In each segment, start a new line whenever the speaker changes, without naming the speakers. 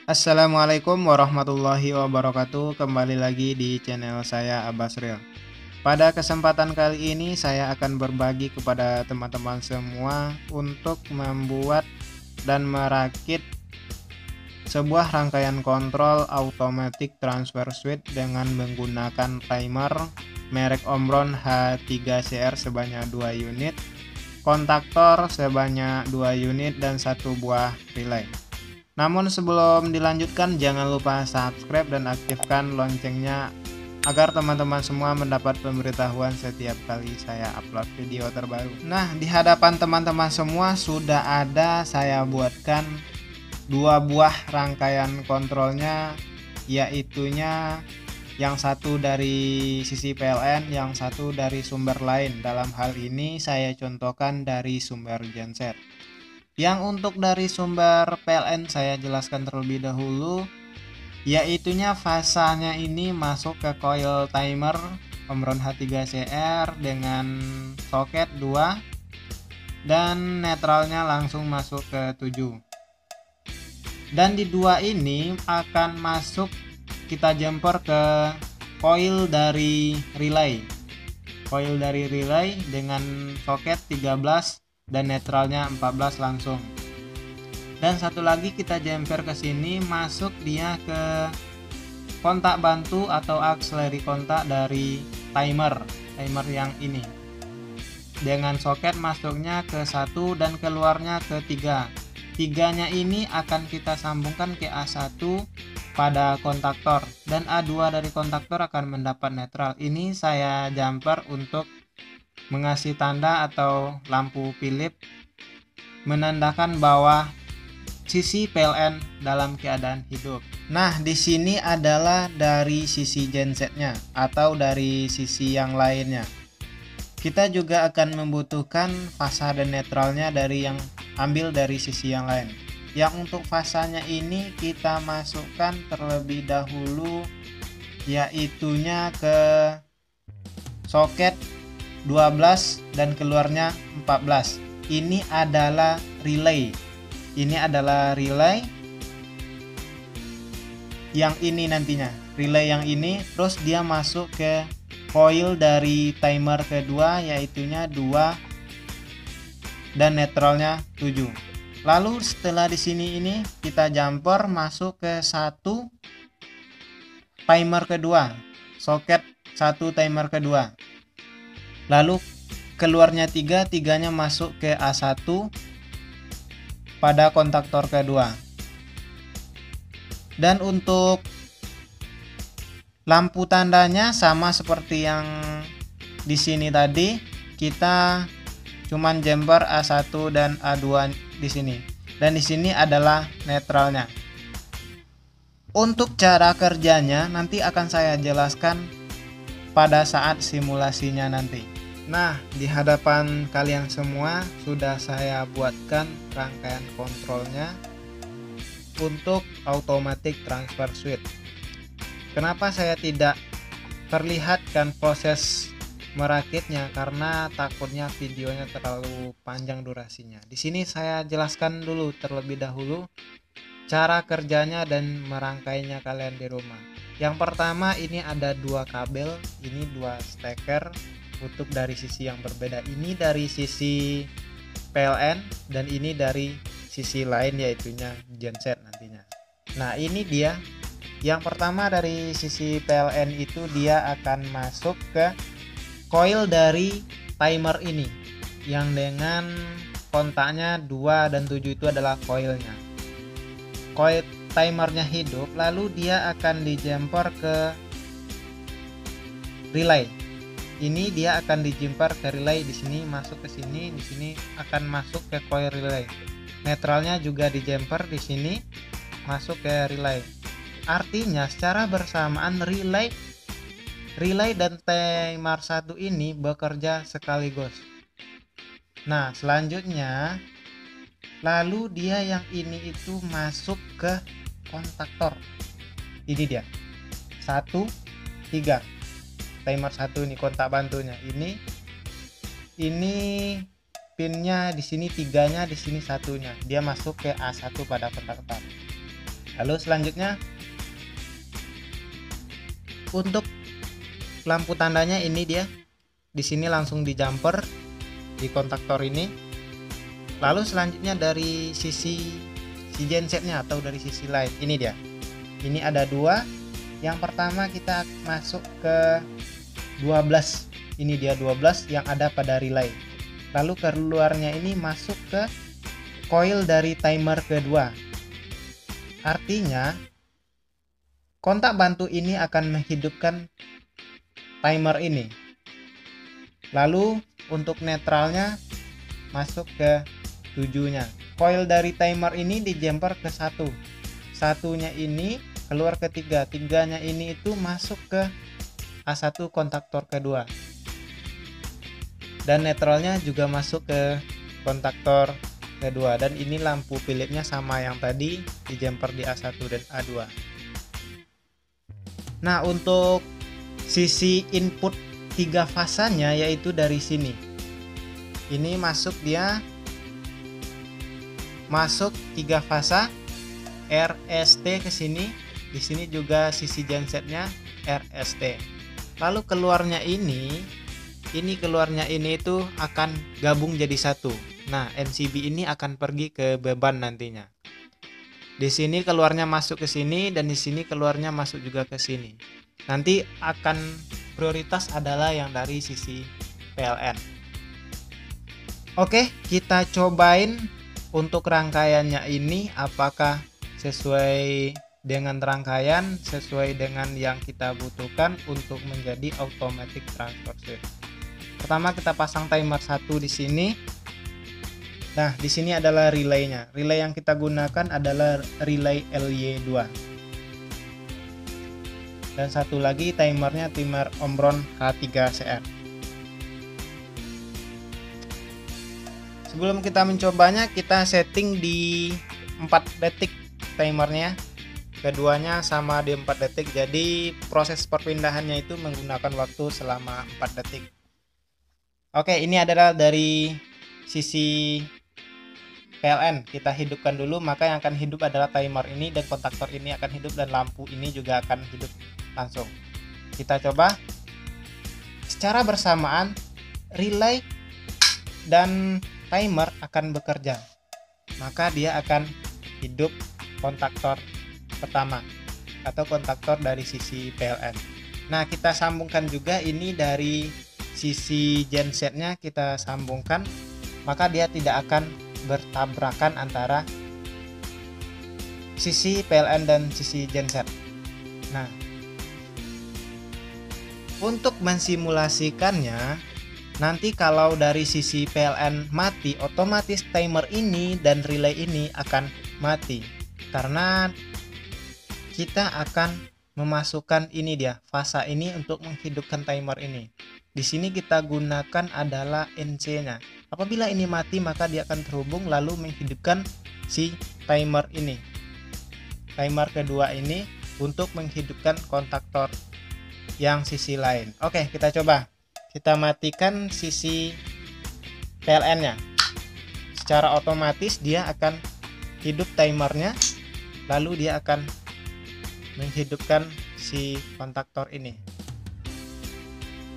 Assalamualaikum warahmatullahi wabarakatuh. Kembali lagi di channel saya Abbas Real. Pada kesempatan kali ini saya akan berbagi kepada teman-teman semua untuk membuat dan merakit sebuah rangkaian kontrol automatic transfer switch dengan menggunakan timer merek Omron H3CR sebanyak 2 unit, kontaktor sebanyak 2 unit dan satu buah relay. Namun sebelum dilanjutkan, jangan lupa subscribe dan aktifkan loncengnya agar teman-teman semua mendapat pemberitahuan setiap kali saya upload video terbaru. Nah, di hadapan teman-teman semua sudah ada saya buatkan dua buah rangkaian kontrolnya, yaitunya yang satu dari sisi PLN, yang satu dari sumber lain. Dalam hal ini saya contohkan dari sumber genset. Yang untuk dari sumber PLN saya jelaskan terlebih dahulu, yaitunya fasanya ini masuk ke coil timer Omron H3CR dengan soket 2 dan netralnya langsung masuk ke 7. Dan di 2 ini akan masuk kita jumper ke coil dari relay. Coil dari relay dengan soket 13 dan netralnya 14 langsung. Dan satu lagi kita jumper ke sini, masuk dia ke kontak bantu atau auxiliary kontak dari timer yang ini. Dengan soket masuknya ke 1 dan keluarnya ke 3. Tiganya ini akan kita sambungkan ke A1 pada kontaktor dan A2 dari kontaktor akan mendapat netral. Ini saya jumper untuk mengasih tanda atau lampu Philip menandakan bahwa sisi PLN dalam keadaan hidup. Nah, di sini adalah dari sisi gensetnya atau dari sisi yang lainnya. Kita juga akan membutuhkan fasa dan netralnya dari yang ambil dari sisi yang lain. Yang untuk fasanya ini kita masukkan terlebih dahulu, yaitunya ke soket 12 dan keluarnya 14. Ini adalah relay. Yang ini nantinya, relay yang ini, terus dia masuk ke coil dari timer kedua, yaitunya 2 dan netralnya 7. Lalu setelah di sini ini kita jumper masuk ke 1 timer kedua, soket 1 timer kedua. Lalu keluarnya 3, tiganya masuk ke A1 pada kontaktor kedua. Dan untuk lampu tandanya sama seperti yang di sini tadi, kita cuman jumper A1 dan A2 di sini. Dan di sini adalah netralnya. Untuk cara kerjanya nanti akan saya jelaskan pada saat simulasinya nanti. Nah, di hadapan kalian semua sudah saya buatkan rangkaian kontrolnya untuk automatic transfer switch. Kenapa saya tidak perlihatkan proses merakitnya? Karena takutnya videonya terlalu panjang durasinya. Di sini saya jelaskan dulu terlebih dahulu cara kerjanya dan merangkainya kalian di rumah. Yang pertama, ini ada 2 kabel, ini 2 steker untuk dari sisi yang berbeda. Ini dari sisi PLN dan ini dari sisi lain, yaitunya genset nantinya. Nah, ini dia. Yang pertama dari sisi PLN itu dia akan masuk ke coil dari timer ini, yang dengan kontaknya 2 dan 7 itu adalah coilnya. Coil timernya hidup, lalu dia akan dijumper ke relay. Ini dia akan dijumper ke relay, di sini masuk ke sini, di sini akan masuk ke coil relay. Netralnya juga dijumper di sini masuk ke relay. Artinya secara bersamaan relay dan timer 1 ini bekerja sekaligus. Nah, selanjutnya lalu dia yang ini itu masuk ke kontaktor. Ini dia 1, 3. Timer 1 ini kontak bantunya. Ini pinnya di sini 3-nya, di sini 1-nya. Dia masuk ke A1 pada kontaktor. Lalu selanjutnya untuk lampu tandanya ini dia di sini langsung di jumper di kontaktor ini. Lalu selanjutnya dari sisi gensetnya atau dari sisi lain ini dia. Ini ada dua. Yang pertama kita masuk ke 12. Ini dia 12 yang ada pada relay. Lalu keluarnya ini masuk ke coil dari timer kedua. Artinya kontak bantu ini akan menghidupkan timer ini. Lalu untuk netralnya masuk ke 7-nya. Coil dari timer ini di jumper ke 1. Satunya ini keluar ke 3. 3-nya ini itu masuk ke A1 kontaktor kedua. Dan netralnya juga masuk ke kontaktor kedua. Dan ini lampu Philipsnya sama yang tadi di jumper di A1 dan A2. Nah, untuk sisi input 3 fasanya yaitu dari sini. Ini masuk 3 fasa RST ke sini. Di sini juga sisi gensetnya RST. Lalu keluarnya ini keluarnya ini itu akan gabung jadi satu. Nah, NCB ini akan pergi ke beban nantinya. Di sini keluarnya masuk ke sini dan di sini keluarnya masuk juga ke sini. Nanti akan prioritas adalah yang dari sisi PLN. Oke, kita cobain untuk rangkaiannya ini apakah sesuai dengan rangkaian, sesuai dengan yang kita butuhkan untuk menjadi automatic transfer switch. Pertama kita pasang timer 1 di sini. Nah, di sini adalah relaynya. Relay yang kita gunakan adalah relay LY2. Dan satu lagi timernya timer Omron H3CR. Sebelum kita mencobanya, kita setting di 4 detik timernya. Keduanya sama di 4 detik. Jadi proses perpindahannya itu menggunakan waktu selama 4 detik. Oke, ini adalah dari sisi PLN. Kita hidupkan dulu, maka yang akan hidup adalah timer ini dan kontaktor ini akan hidup dan lampu ini juga akan hidup langsung. Kita coba secara bersamaan, relay dan timer akan bekerja, maka dia akan hidup kontaktor pertama atau kontaktor dari sisi PLN. Nah, kita sambungkan juga ini dari sisi gensetnya, kita sambungkan, maka dia tidak akan bertabrakan antara sisi PLN dan sisi genset. Nah, untuk mensimulasikannya, nanti kalau dari sisi PLN mati, otomatis timer ini dan relay ini akan mati. Karena kita akan memasukkan ini dia, fasa ini untuk menghidupkan timer ini. Di sini kita gunakan adalah NC-nya. Apabila ini mati, maka dia akan terhubung lalu menghidupkan si timer ini. Timer kedua ini untuk menghidupkan kontaktor yang sisi lain. Oke, kita coba. Kita matikan sisi PLN-nya. Secara otomatis dia akan hidup timernya, lalu dia akan menghidupkan si kontaktor ini.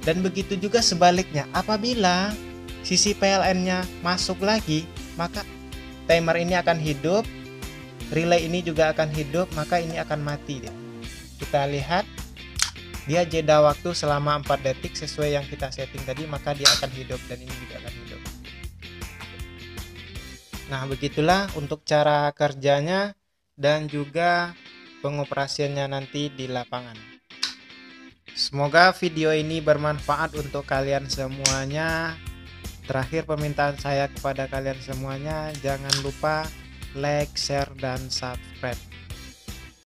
Dan begitu juga sebaliknya, apabila sisi PLN-nya masuk lagi, maka timer ini akan hidup, relay ini juga akan hidup, maka ini akan mati dia. Kita lihat, dia jeda waktu selama 4 detik sesuai yang kita setting tadi, maka dia akan hidup dan ini juga akan hidup. Nah, begitulah untuk cara kerjanya dan juga pengoperasiannya nanti di lapangan. Semoga video ini bermanfaat untuk kalian semuanya. Terakhir, permintaan saya kepada kalian semuanya, jangan lupa like, share, dan subscribe.